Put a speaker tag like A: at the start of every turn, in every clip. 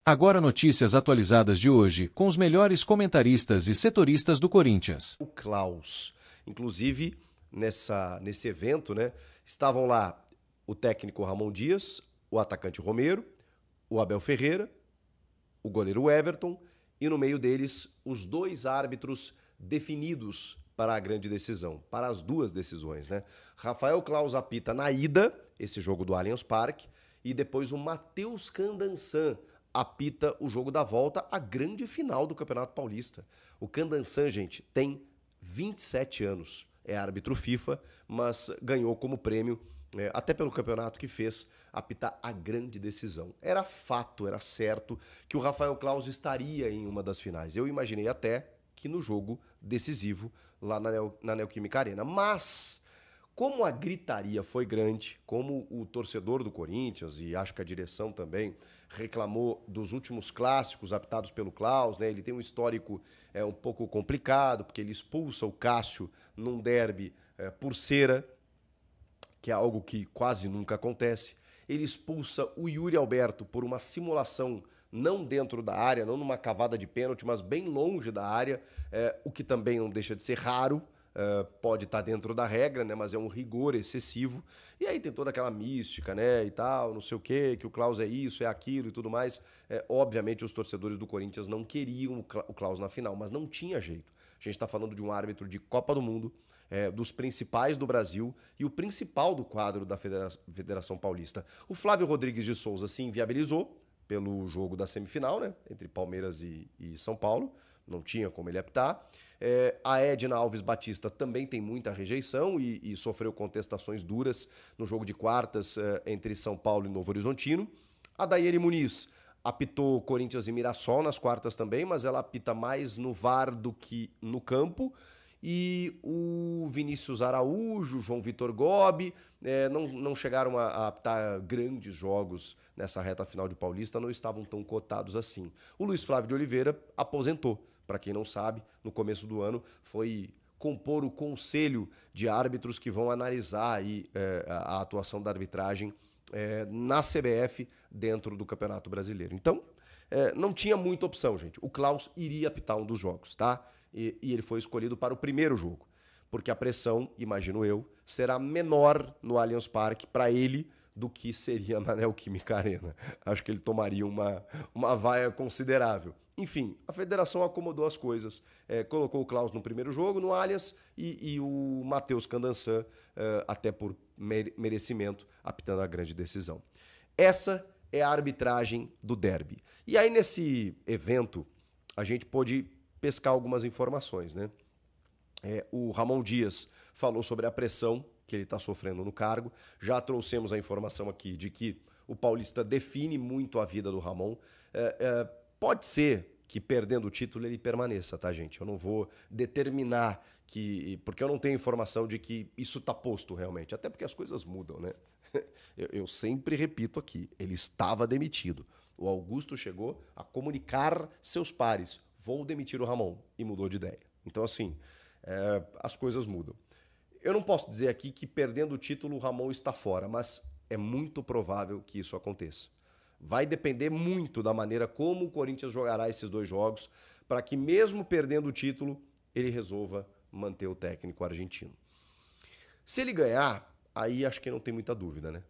A: Agora notícias atualizadas de hoje, com os melhores comentaristas e setoristas do Corinthians.
B: O Klaus. Inclusive, nesse evento, né, estavam lá o técnico Ramon Dias, o atacante Romero, o Abel Ferreira, o goleiro Everton e no meio deles os dois árbitros definidos para a grande decisão, para as duas decisões, né? Rafael Klaus apita na ida, esse jogo do Allianz Parque, e depois o Matheus Candansan apita o jogo da volta, a grande final do Campeonato Paulista. O Candansan, gente, tem 27 anos, é árbitro FIFA, mas ganhou como prêmio, até pelo campeonato que fez, apitar a grande decisão. Era fato, era certo que o Rafael Klaus estaria em uma das finais. Eu imaginei até que no jogo decisivo lá na Neoquímica Arena. Mas, como a gritaria foi grande, como o torcedor do Corinthians, e acho que a direção também, reclamou dos últimos clássicos apitados pelo Klaus, né? Ele tem um histórico um pouco complicado, porque ele expulsa o Cássio num derby por cera, que é algo que quase nunca acontece. Ele expulsa o Yuri Alberto por uma simulação não dentro da área, não numa cavada de pênalti, mas bem longe da área, o que também não deixa de ser raro. Pode estar dentro da regra, né? Mas é um rigor excessivo. E aí tem toda aquela mística, né? E tal, não sei o quê, que o Klaus é isso, é aquilo e tudo mais. Obviamente os torcedores do Corinthians não queriam o Klaus na final, mas não tinha jeito. A gente está falando de um árbitro de Copa do Mundo, dos principais do Brasil e o principal do quadro da Federação Paulista. O Flávio Rodrigues de Souza se inviabilizou pelo jogo da semifinal, né? Entre Palmeiras e São Paulo. Não tinha como ele apitar. A Edna Alves Batista também tem muita rejeição e sofreu contestações duras no jogo de quartas entre São Paulo e Novo Horizontino. A Daiane Muniz apitou Corinthians e Mirassol nas quartas também, mas ela apita mais no VAR do que no campo. E o Vinícius Araújo, João Vitor Gobi, não chegaram a apitar grandes jogos nessa reta final de Paulista, não estavam tão cotados assim. O Luiz Flávio de Oliveira aposentou. Para quem não sabe, no começo do ano foi compor o conselho de árbitros que vão analisar aí, a atuação da arbitragem na CBF dentro do Campeonato Brasileiro. Então, não tinha muita opção, gente. O Klaus iria apitar um dos jogos, tá? E ele foi escolhido para o primeiro jogo, porque a pressão, imagino eu, será menor no Allianz Parque para ele do que seria na Neoquímica Arena. Acho que ele tomaria uma vaia considerável. Enfim, a federação acomodou as coisas, colocou o Klaus no primeiro jogo, no Allianz, e o Matheus Candansan, até por merecimento, apitando a grande decisão. Essa é a arbitragem do derby. E aí, nesse evento, a gente pôde pescar algumas informações, né? O Ramon Dias falou sobre a pressão que ele está sofrendo no cargo. Já trouxemos a informação aqui de que o Paulista define muito a vida do Ramon. Pode ser que perdendo o título ele permaneça, tá, gente? Eu não vou determinar porque eu não tenho informação de que isso está posto realmente. Até porque as coisas mudam, né? Eu sempre repito aqui, ele estava demitido. O Augusto chegou a comunicar seus pares: vou demitir o Ramon, e mudou de ideia. Então, assim, as coisas mudam. Eu não posso dizer aqui que perdendo o título o Ramon está fora, mas é muito provável que isso aconteça. Vai depender muito da maneira como o Corinthians jogará esses dois jogos, para que mesmo perdendo o título, ele resolva manter o técnico argentino. Se ele ganhar, aí acho que não tem muita dúvida, né?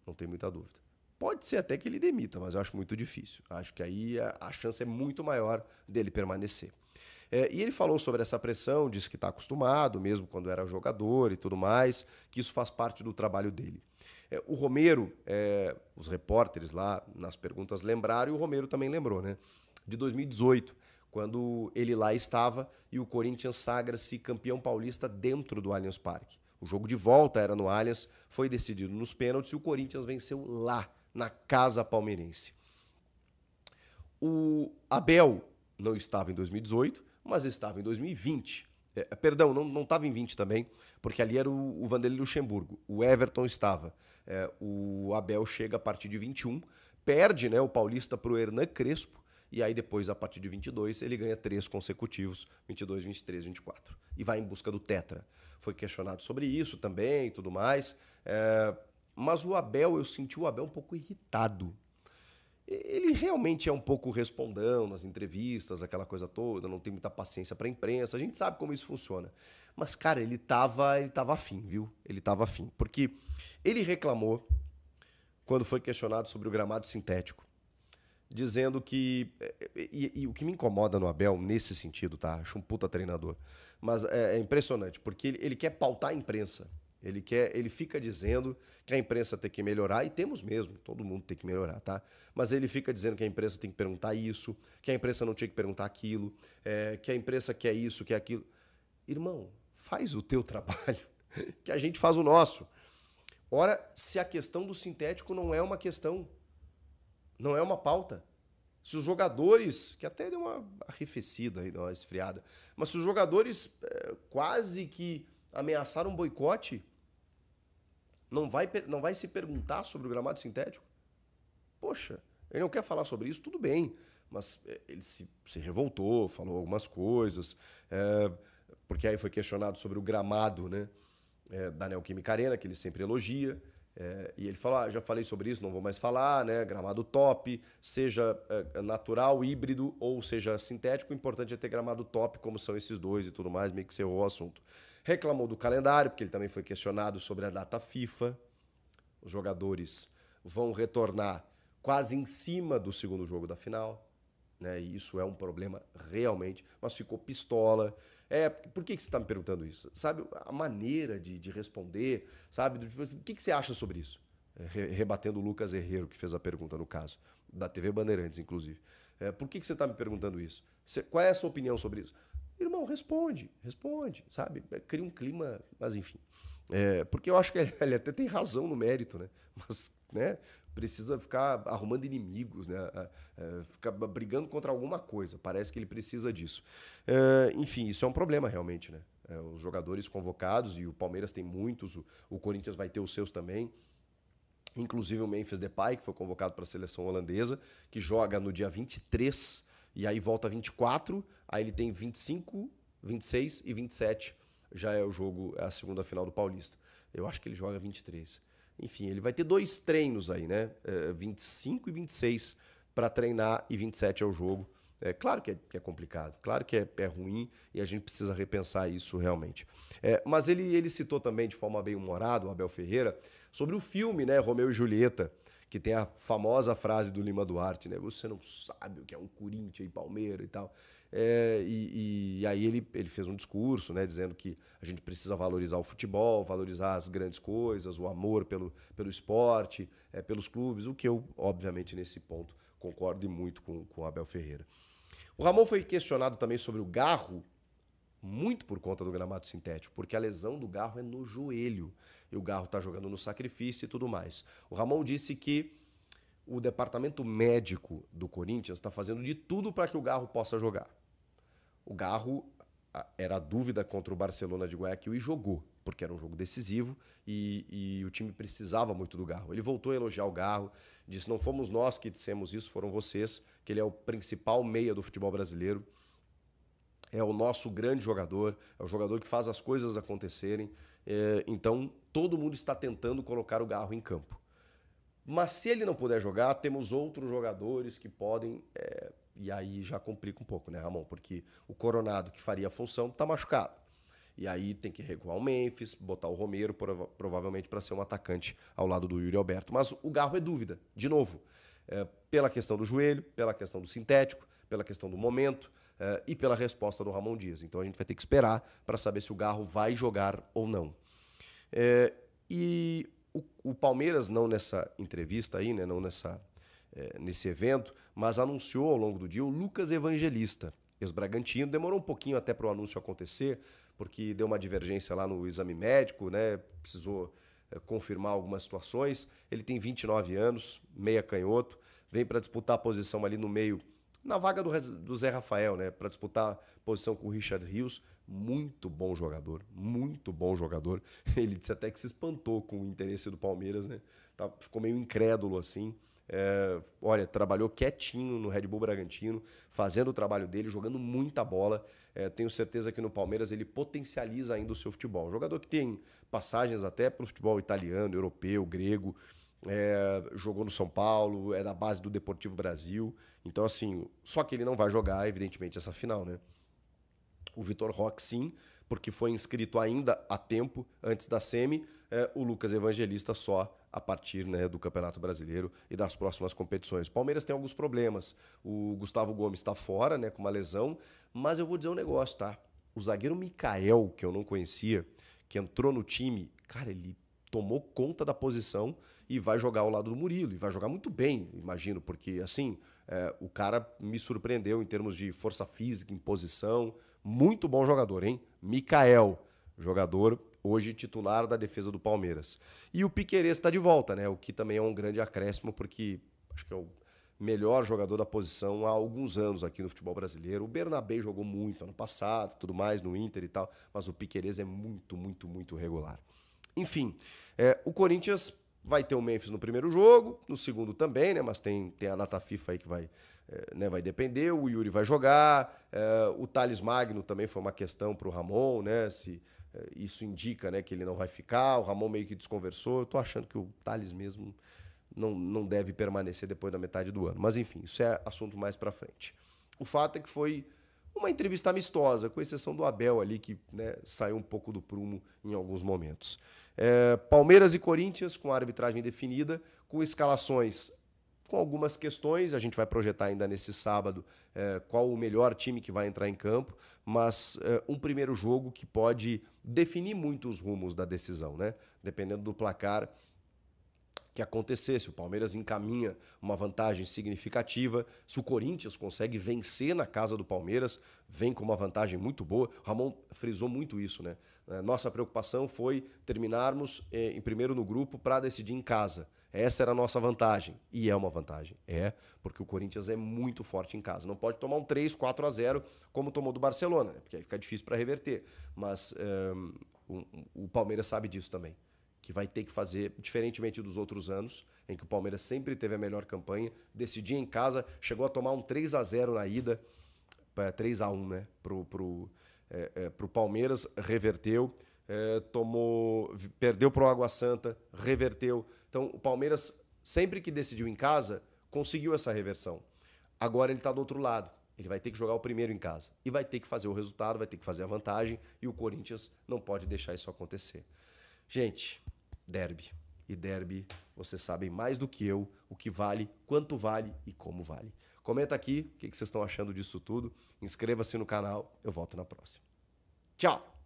B: Não tem muita dúvida. Pode ser até que ele demita, mas eu acho muito difícil. Acho que aí a chance é muito maior dele permanecer. E ele falou sobre essa pressão, disse que está acostumado, mesmo quando era jogador e tudo mais, que isso faz parte do trabalho dele. O Romero, os repórteres lá nas perguntas lembraram, e o Romero também lembrou, né? De 2018, quando ele lá estava e o Corinthians sagra-se campeão paulista dentro do Allianz Parque. O jogo de volta era no Allianz, foi decidido nos pênaltis e o Corinthians venceu lá, na casa palmeirense. O Abel não estava em 2018, mas estava em 2020. Perdão, não estava em 20 também, porque ali era o Vanderlei Luxemburgo. O Everton estava. O Abel chega a partir de 21, perde, né, o Paulista para o Hernan Crespo, e aí depois, a partir de 22, ele ganha 3 consecutivos, 22, 23, 24. E vai em busca do Tetra. Foi questionado sobre isso também e tudo mais. Mas o Abel, eu senti o Abel um pouco irritado. Ele realmente é um pouco respondão nas entrevistas, aquela coisa toda, não tem muita paciência para a imprensa, a gente sabe como isso funciona. Mas, cara, ele tava afim, viu? Ele tava afim. Porque ele reclamou quando foi questionado sobre o gramado sintético, dizendo que. E o que me incomoda no Abel, nesse sentido, tá? Acho um puta treinador. Mas é impressionante, porque ele quer pautar a imprensa. Ele fica dizendo que a imprensa tem que melhorar, e temos mesmo, todo mundo tem que melhorar, tá? Mas ele fica dizendo que a imprensa tem que perguntar isso, que a imprensa não tinha que perguntar aquilo, que a imprensa quer isso, quer aquilo. Irmão, faz o teu trabalho, que a gente faz o nosso. Ora, se a questão do sintético não é uma questão, não é uma pauta. Se os jogadores, que até deu uma arrefecida aí, deu uma esfriada, mas se os jogadores quase que ameaçaram um boicote, não vai se perguntar sobre o gramado sintético? Poxa, ele não quer falar sobre isso, tudo bem, mas ele se revoltou, falou algumas coisas, porque aí foi questionado sobre o gramado, né, da Neoquímica Arena, que ele sempre elogia, e ele falou, já falei sobre isso, não vou mais falar, né, gramado top, seja natural, híbrido ou seja sintético, o importante é ter gramado top, como são esses dois e tudo mais, meio que cerrou o assunto. Reclamou do calendário, porque ele também foi questionado sobre a data FIFA. Os jogadores vão retornar quase em cima do segundo jogo da final, né? E isso é um problema realmente, mas ficou pistola. Por que você está me perguntando isso? Sabe, a maneira de responder, sabe? O que você acha sobre isso? Rebatendo o Lucas Herrero, que fez a pergunta no caso, da TV Bandeirantes, inclusive. Por que você está me perguntando isso? Qual é a sua opinião sobre isso? Irmão, responde, sabe? Cria um clima, mas enfim. Porque eu acho que ele até tem razão no mérito, né? Mas, né, precisa ficar arrumando inimigos, né? Ficar brigando contra alguma coisa. Parece que ele precisa disso. Enfim, isso é um problema realmente, né? Os jogadores convocados, e o Palmeiras tem muitos, o Corinthians vai ter os seus também. Inclusive o Memphis Depay, que foi convocado para a seleção holandesa, que joga no dia 23 e aí volta 24, aí ele tem 25, 26 e 27. Já é o jogo, é a segunda final do Paulista. Eu acho que ele joga 23. Enfim, ele vai ter 2 treinos aí, né? 25 e 26 para treinar e 27 é o jogo. Claro que é complicado, claro que é ruim e a gente precisa repensar isso realmente. Mas ele citou também de forma bem humorada, o Abel Ferreira, sobre o filme, né, Romeu e Julieta, que tem a famosa frase do Lima Duarte, né? Você não sabe o que é um Corinthians e Palmeiras e tal. E aí ele fez um discurso, né, dizendo que a gente precisa valorizar o futebol, valorizar as grandes coisas, o amor pelo esporte, pelos clubes, o que eu, obviamente, nesse ponto concordo muito com o Abel Ferreira. O Ramon foi questionado também sobre o Garro, muito por conta do gramado sintético, porque a lesão do Garro é no joelho. E o Garro está jogando no sacrifício e tudo mais. O Ramon disse que o departamento médico do Corinthians está fazendo de tudo para que o Garro possa jogar. O Garro era a dúvida contra o Barcelona de Guayaquil e jogou, porque era um jogo decisivo e o time precisava muito do Garro. Ele voltou a elogiar o Garro, disse, não fomos nós que dissemos isso, foram vocês, que ele é o principal meia do futebol brasileiro, é o nosso grande jogador, é o jogador que faz as coisas acontecerem, então todo mundo está tentando colocar o Garro em campo. Mas se ele não puder jogar, temos outros jogadores que podem... E aí já complica um pouco, né, Ramon? Porque o Coronado, que faria a função, está machucado. E aí tem que recuar o Memphis, botar o Romero, provavelmente para ser um atacante ao lado do Yuri Alberto. Mas o Garro é dúvida, de novo. Pela questão do joelho, pela questão do sintético, pela questão do momento e pela resposta do Ramon Dias. Então a gente vai ter que esperar para saber se o Garro vai jogar ou não. E o Palmeiras, não nessa entrevista aí, né, não nesse evento, mas anunciou ao longo do dia o Lucas Evangelista, ex-Bragantino. Demorou um pouquinho até para o anúncio acontecer, porque deu uma divergência lá no exame médico, né? Precisou confirmar algumas situações. Ele tem 29 anos, meia canhoto, vem para disputar a posição ali no meio, na vaga do Zé Rafael, né? Para disputar a posição com o Richard Rios. Muito bom jogador, muito bom jogador. Ele disse até que se espantou com o interesse do Palmeiras, né? Ficou meio incrédulo assim. Olha, trabalhou quietinho no Red Bull Bragantino, fazendo o trabalho dele, jogando muita bola. Tenho certeza que no Palmeiras ele potencializa ainda o seu futebol. Um jogador que tem passagens até pelo futebol italiano, europeu, grego. jogou no São Paulo, é da base do Deportivo Brasil. Então, assim, só que ele não vai jogar, evidentemente, essa final, né? O Vitor Roque, sim, porque foi inscrito ainda a tempo, antes da semi. O Lucas Evangelista só a partir, né, do Campeonato Brasileiro e das próximas competições. O Palmeiras tem alguns problemas. O Gustavo Gomes está fora, né, com uma lesão, mas eu vou dizer um negócio, tá? O zagueiro Mikael, que eu não conhecia, que entrou no time, cara, ele tomou conta da posição e vai jogar ao lado do Murilo. E vai jogar muito bem, imagino, porque, assim, o cara me surpreendeu em termos de força física, em posição. Muito bom jogador, hein? Mikael, jogador hoje titular da defesa do Palmeiras. E o Piquerez está de volta, né? O que também é um grande acréscimo, porque acho que é o melhor jogador da posição há alguns anos aqui no futebol brasileiro. O Bernabé jogou muito ano passado, tudo mais, no Inter e tal, mas o Piquerez é muito, muito, muito regular. Enfim, o Corinthians vai ter o Memphis no primeiro jogo, no segundo também, né? Mas tem a data FIFA aí que vai depender. O Yuri vai jogar, o Thales Magno também foi uma questão para o Ramon, né? Se isso indica, né, que ele não vai ficar. O Ramon meio que desconversou. Eu tô achando que o Thales mesmo não deve permanecer depois da metade do ano. Mas enfim, isso é assunto mais para frente. O fato é que foi uma entrevista amistosa, com exceção do Abel ali, que, né, saiu um pouco do prumo em alguns momentos. Palmeiras e Corinthians com a arbitragem definida, com escalações com algumas questões. A gente vai projetar ainda nesse sábado qual o melhor time que vai entrar em campo, mas um primeiro jogo que pode definir muito os rumos da decisão, né? Dependendo do placar que acontecer, se o Palmeiras encaminha uma vantagem significativa, se o Corinthians consegue vencer na casa do Palmeiras, vem com uma vantagem muito boa. O Ramon frisou muito isso, né? Nossa preocupação foi terminarmos em primeiro no grupo para decidir em casa. Essa era a nossa vantagem. E é uma vantagem. Porque o Corinthians é muito forte em casa. Não pode tomar um 3-4-0 como tomou do Barcelona, né? Porque aí fica difícil para reverter. Mas o Palmeiras sabe disso também, que vai ter que fazer, diferentemente dos outros anos, em que o Palmeiras sempre teve a melhor campanha, decidia em casa, chegou a tomar um 3-0 na ida, 3-1, né, pro Palmeiras, reverteu, perdeu pro Água Santa, reverteu. Então, o Palmeiras, sempre que decidiu em casa, conseguiu essa reversão. Agora ele está do outro lado. Ele vai ter que jogar o primeiro em casa. E vai ter que fazer o resultado, vai ter que fazer a vantagem, e o Corinthians não pode deixar isso acontecer. Gente, derby. E derby, vocês sabem mais do que eu o que vale, quanto vale e como vale. Comenta aqui o que vocês estão achando disso tudo. Inscreva-se no canal. Eu volto na próxima. Tchau!